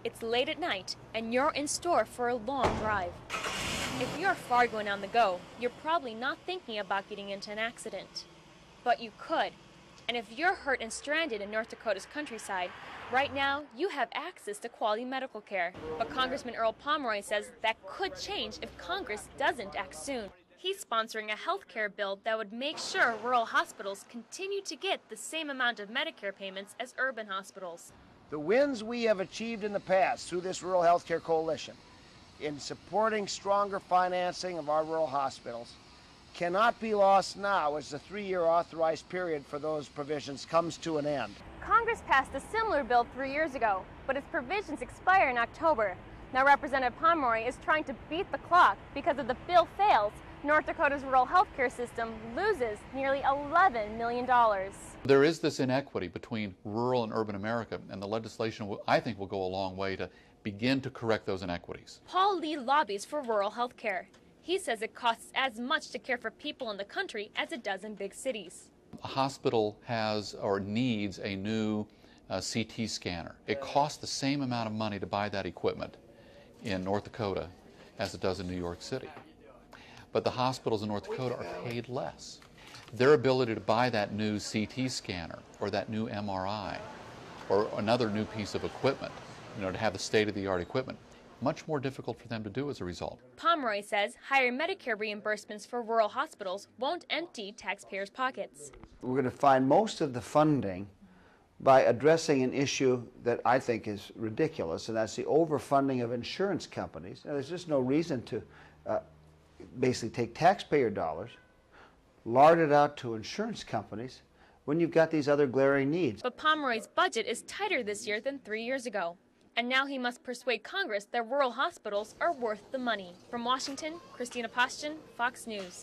It's late at night, and you're in store for a long drive. If you're far going on the go, you're probably not thinking about getting into an accident. But you could. And if you're hurt and stranded in North Dakota's countryside, right now you have access to quality medical care. But Congressman Earl Pomeroy says that could change if Congress doesn't act soon. He's sponsoring a health care bill that would make sure rural hospitals continue to get the same amount of Medicare payments as urban hospitals. The wins we have achieved in the past through this Rural Health Care Coalition in supporting stronger financing of our rural hospitals cannot be lost now as the 3-year authorized period for those provisions comes to an end. Congress passed a similar bill 3 years ago, but its provisions expire in October. Now Representative Pomeroy is trying to beat the clock because if the bill fails, North Dakota's rural health care system loses nearly $11 million. There is this inequity between rural and urban America, and the legislation, I think, will go a long way to begin to correct those inequities. Paul Lee lobbies for rural health care. He says it costs as much to care for people in the country as it does in big cities. A hospital has or needs a new CT scanner. It costs the same amount of money to buy that equipment in North Dakota as it does in New York City. But the hospitals in North Dakota are paid less. Their ability to buy that new CT scanner or that new MRI or another new piece of equipment, to have the state-of-the-art equipment, much more difficult for them to do as a result. Pomeroy says higher Medicare reimbursements for rural hospitals won't empty taxpayers' pockets. We're going to find most of the funding by addressing an issue that I think is ridiculous, and that's the overfunding of insurance companies. Now, there's just no reason to basically take taxpayer dollars, lard it out to insurance companies when you've got these other glaring needs. But Pomeroy's budget is tighter this year than 3 years ago. And now he must persuade Congress that rural hospitals are worth the money. From Washington, Christina Paschyn, Fox News.